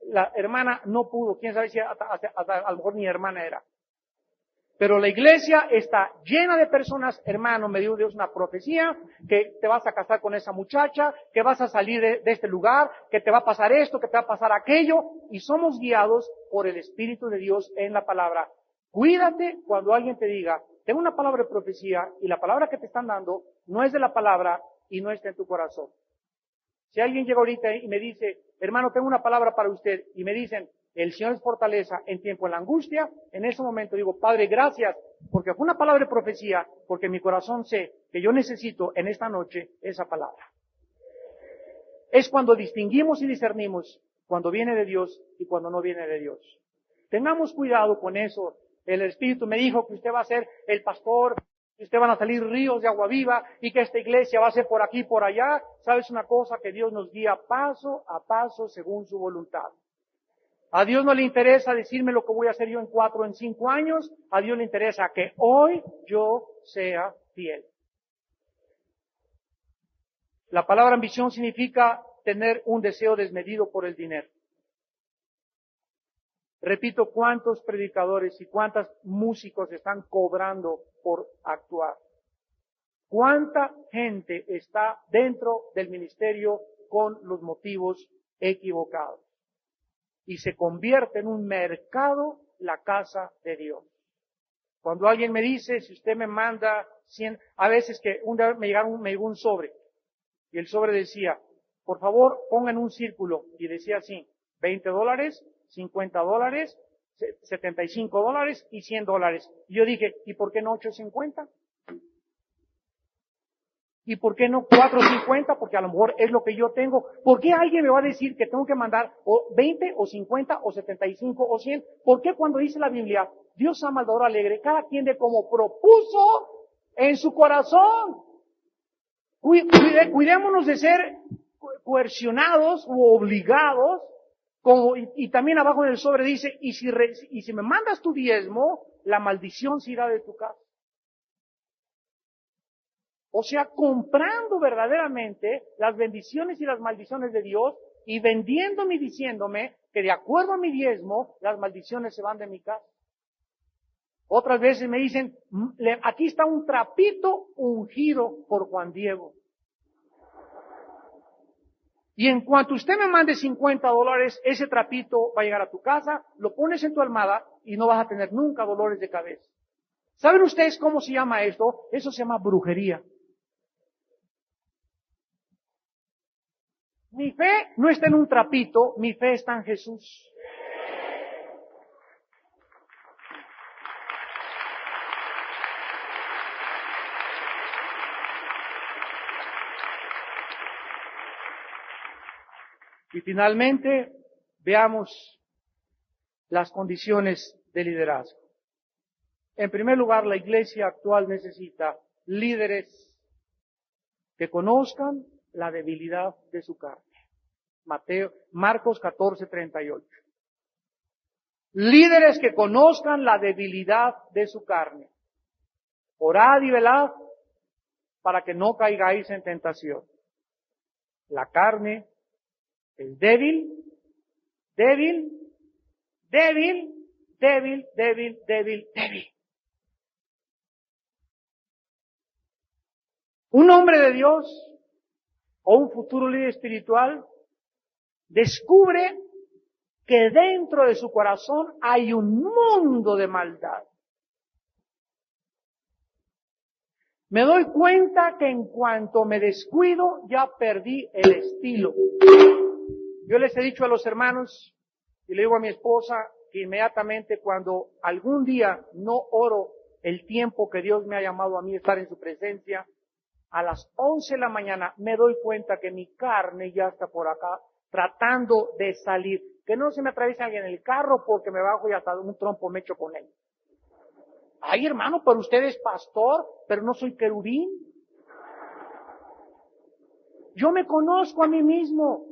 La hermana no pudo, quién sabe si hasta a lo mejor ni hermana era. Pero la iglesia está llena de personas, hermano, me dio Dios una profecía, que te vas a casar con esa muchacha, que vas a salir de este lugar, que te va a pasar esto, que te va a pasar aquello, y somos guiados por el Espíritu de Dios en la palabra. Cuídate cuando alguien te diga, tengo una palabra de profecía, y la palabra que te están dando no es de la palabra y no está en tu corazón. Si alguien llega ahorita y me dice, hermano, tengo una palabra para usted, y me dicen, el Señor es fortaleza en tiempo de la angustia, en ese momento digo, Padre, gracias, porque fue una palabra de profecía, porque en mi corazón sé que yo necesito en esta noche esa palabra. Es cuando distinguimos y discernimos cuando viene de Dios y cuando no viene de Dios. Tengamos cuidado con eso. El Espíritu me dijo que usted va a ser el pastor, que usted van a salir ríos de agua viva y que esta iglesia va a ser por aquí y por allá. ¿Sabes una cosa? Que Dios nos guía paso a paso según su voluntad. A Dios no le interesa decirme lo que voy a hacer yo en 4 o en 5 años. A Dios le interesa que hoy yo sea fiel. La palabra ambición significa tener un deseo desmedido por el dinero. Repito, ¿cuántos predicadores y cuántos músicos están cobrando por actuar? ¿Cuánta gente está dentro del ministerio con los motivos equivocados? Y se convierte en un mercado la casa de Dios. Cuando alguien me dice, si usted me manda 100, a veces que un día me llegó un sobre, y el sobre decía, por favor, pongan un círculo, y decía así, $20, $50, $75 y $100. Y yo dije, ¿y por qué no 8.50? ¿Y por qué no 4.50? Porque a lo mejor es lo que yo tengo. ¿Por qué alguien me va a decir que tengo que mandar o 20 o 50 o 75 o 100? ¿Por qué cuando dice la Biblia, Dios ama al dador alegre, cada quien de como propuso en su corazón? Cuidémonos de ser coercionados u obligados. Y también abajo en el sobre dice, y si me mandas tu diezmo, la maldición se irá de tu casa. O sea, comprando verdaderamente las bendiciones y las maldiciones de Dios y vendiéndome y diciéndome que de acuerdo a mi diezmo, las maldiciones se van de mi casa. Otras veces me dicen, aquí está un trapito ungido por Juan Diego. Y en cuanto usted me mande $50, ese trapito va a llegar a tu casa, lo pones en tu almohada y no vas a tener nunca dolores de cabeza. ¿Saben ustedes cómo se llama esto? Eso se llama brujería. Mi fe no está en un trapito, mi fe está en Jesús. Y finalmente, veamos las condiciones de liderazgo. En primer lugar, la iglesia actual necesita líderes que conozcan la debilidad de su carne. Marcos 14:38. Líderes que conozcan la debilidad de su carne. Orad y velad para que no caigáis en tentación. La carne es débil, débil, débil, débil, débil, débil, débil. Un hombre de Dios o un futuro líder espiritual descubre que dentro de su corazón hay un mundo de maldad. Me doy cuenta que en cuanto me descuido ya perdí el estilo. Yo les he dicho a los hermanos y le digo a mi esposa que inmediatamente cuando algún día no oro el tiempo que Dios me ha llamado a mí estar en su presencia, a las 11 de la mañana me doy cuenta que mi carne ya está por acá tratando de salir. Que no se me atraviese alguien en el carro porque me bajo y hasta un trompo me echo con él. Ay, hermano, pero usted es pastor, pero no soy querubín. Yo me conozco a mí mismo.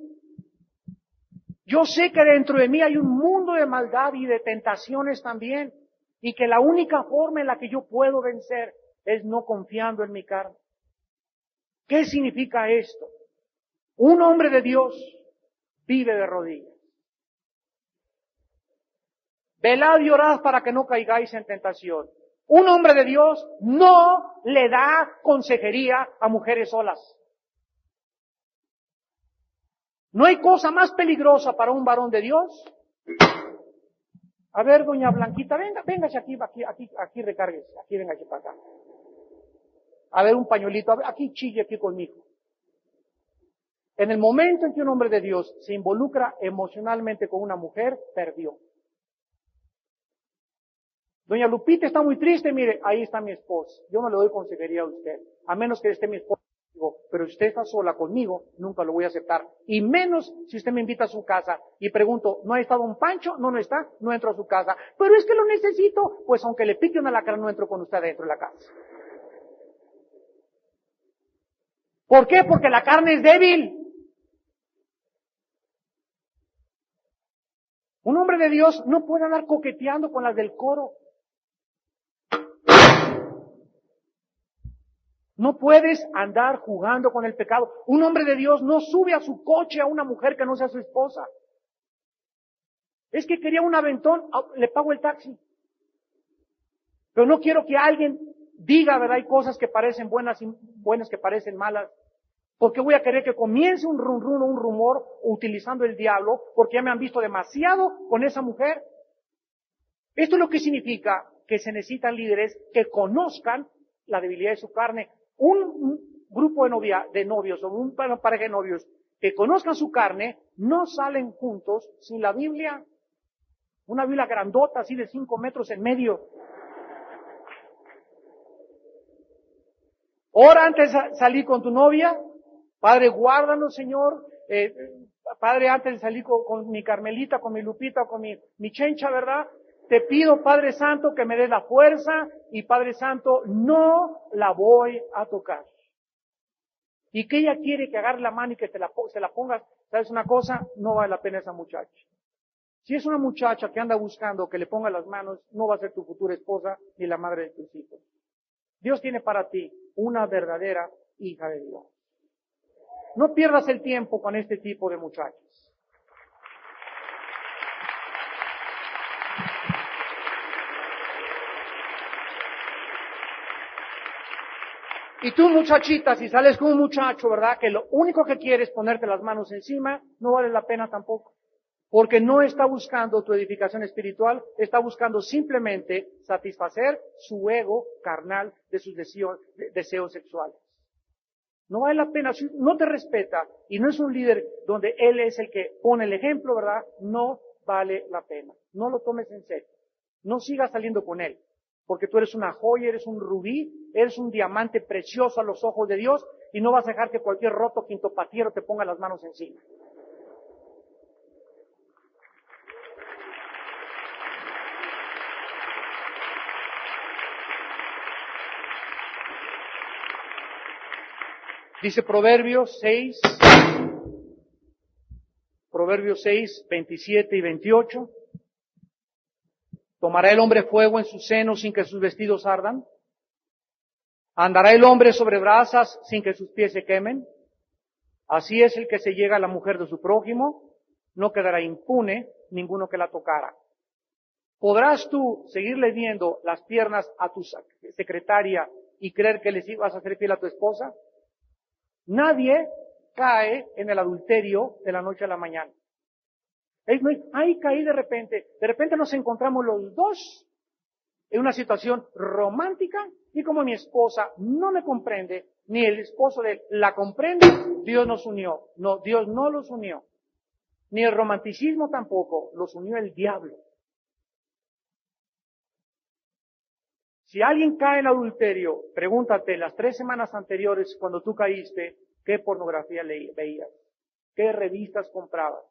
Yo sé que dentro de mí hay un mundo de maldad y de tentaciones también. Y que la única forma en la que yo puedo vencer es no confiando en mi carne. ¿Qué significa esto? Un hombre de Dios vive de rodillas. Velad y orad para que no caigáis en tentación. Un hombre de Dios no le da consejería a mujeres solas. No hay cosa más peligrosa para un varón de Dios. A ver, doña Blanquita, véngase aquí recárguese, aquí véngase para acá. A ver, un pañuelito, a ver, aquí chille aquí conmigo. En el momento en que un hombre de Dios se involucra emocionalmente con una mujer, perdió. Doña Lupita está muy triste, mire, ahí está mi esposa. Yo no le doy consejería a usted, a menos que esté mi esposa. Pero si usted está sola conmigo, nunca lo voy a aceptar. Y menos si usted me invita a su casa y pregunto, ¿no ha estado un Pancho? No está, no entro a su casa. Pero es que lo necesito, pues aunque le pique una lacra, no entro con usted dentro de la casa. ¿Por qué? Porque la carne es débil. Un hombre de Dios no puede andar coqueteando con las del coro. No puedes andar jugando con el pecado. Un hombre de Dios no sube a su coche a una mujer que no sea su esposa. Es que quería un aventón, le pago el taxi. Pero no quiero que alguien diga, ¿verdad? Hay cosas que parecen buenas y buenas que parecen malas. Porque voy a querer que comience un rum o un rumor utilizando el diablo porque ya me han visto demasiado con esa mujer. Esto es lo que significa que se necesitan líderes que conozcan la debilidad de su carne. Un grupo de novios o una pareja de novios que conozcan su carne no salen juntos sin la Biblia. Una Biblia grandota así de 5 metros en medio. Ora antes de salir con tu novia. Padre, guárdanos, Señor. Padre, antes de salir con mi Carmelita, con mi Lupita, con mi Chencha, ¿verdad? Te pido, Padre Santo, que me des la fuerza y, Padre Santo, no la voy a tocar. Y que ella quiere que agarre la mano y que se la pongas. ¿Sabes una cosa? No vale la pena esa muchacha. Si es una muchacha que anda buscando que le ponga las manos, no va a ser tu futura esposa ni la madre de tus hijos. Dios tiene para ti una verdadera hija de Dios. No pierdas el tiempo con este tipo de muchachos. Y tú, muchachita, si sales con un muchacho, ¿verdad? Que lo único que quiere es ponerte las manos encima, no vale la pena tampoco. Porque no está buscando tu edificación espiritual, está buscando simplemente satisfacer su ego carnal de sus deseos sexuales. No vale la pena, si no te respeta y no es un líder donde él es el que pone el ejemplo, ¿verdad? No vale la pena. No lo tomes en serio. No sigas saliendo con él. Porque tú eres una joya, eres un rubí, eres un diamante precioso a los ojos de Dios y no vas a dejar que cualquier roto quintopatiero te ponga las manos encima. Dice Proverbios 6, 27 y 28. ¿Tomará el hombre fuego en su seno sin que sus vestidos ardan? ¿Andará el hombre sobre brasas sin que sus pies se quemen? Así es el que se llega a la mujer de su prójimo, no quedará impune ninguno que la tocara. ¿Podrás tú seguirle viendo las piernas a tu secretaria y creer que les ibas a hacer fiel a tu esposa? Nadie cae en el adulterio de la noche a la mañana. Ahí caí de repente nos encontramos los dos en una situación romántica y como mi esposa no me comprende, ni el esposo de él la comprende, Dios nos unió. No, Dios no los unió. Ni el romanticismo tampoco, los unió el diablo. Si alguien cae en adulterio, pregúntate las 3 semanas anteriores cuando tú caíste, ¿qué pornografía veías? ¿Qué revistas comprabas?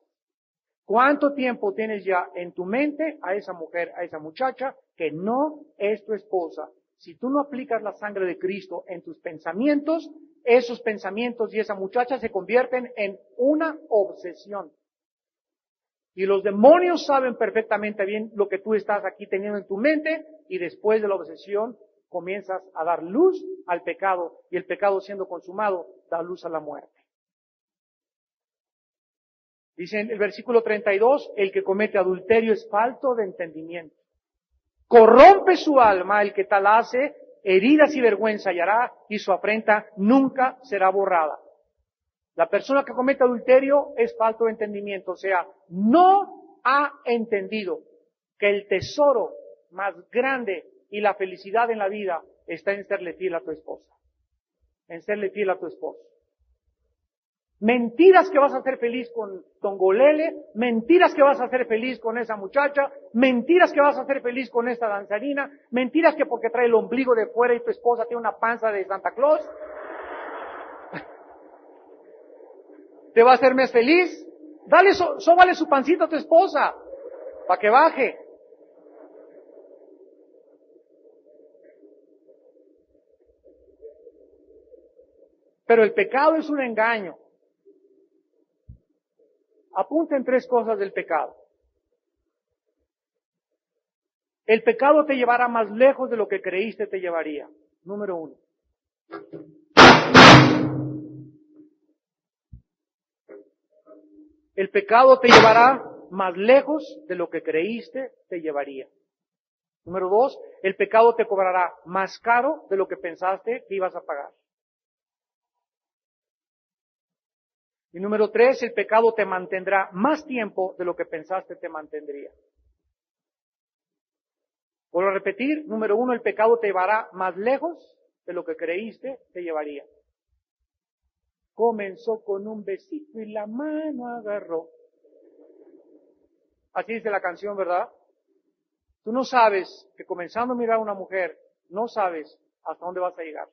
¿Cuánto tiempo tienes ya en tu mente a esa mujer, a esa muchacha, que no es tu esposa? Si tú no aplicas la sangre de Cristo en tus pensamientos, esos pensamientos y esa muchacha se convierten en una obsesión. Y los demonios saben perfectamente bien lo que tú estás aquí teniendo en tu mente y después de la obsesión comienzas a dar luz al pecado y el pecado siendo consumado da luz a la muerte. Dice en el versículo 32, el que comete adulterio es falto de entendimiento. Corrompe su alma el que tal hace, heridas y vergüenza hallará y su afrenta nunca será borrada. La persona que comete adulterio es falto de entendimiento, o sea, no ha entendido que el tesoro más grande y la felicidad en la vida está en serle fiel a tu esposa, en serle fiel a tu esposo. Mentiras que vas a ser feliz con Tongolele, mentiras que vas a ser feliz con esa muchacha, mentiras que vas a ser feliz con esta danzarina, mentiras que porque trae el ombligo de fuera y tu esposa tiene una panza de Santa Claus, ¿te va a hacer más feliz? Dale, sóbale su pancita a tu esposa, para que baje. Pero el pecado es un engaño. Apunten 3 cosas del pecado. El pecado te llevará más lejos de lo que creíste te llevaría. Número 1. El pecado te llevará más lejos de lo que creíste te llevaría. Número 2, el pecado te cobrará más caro de lo que pensaste que ibas a pagar. Y número 3, el pecado te mantendrá más tiempo de lo que pensaste te mantendría. Vuelvo a repetir, número 1, el pecado te llevará más lejos de lo que creíste te llevaría. Comenzó con un besito y la mano agarró. Así dice la canción, ¿verdad? Tú no sabes que comenzando a mirar a una mujer, no sabes hasta dónde vas a llegar.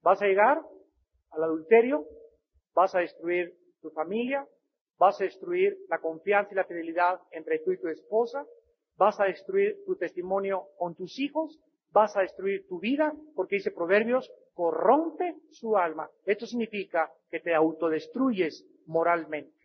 Vas a llegar al adulterio, vas a destruir tu familia, vas a destruir la confianza y la fidelidad entre tú y tu esposa, vas a destruir tu testimonio con tus hijos, vas a destruir tu vida, porque dice Proverbios, corrompe su alma. Esto significa que te autodestruyes moralmente.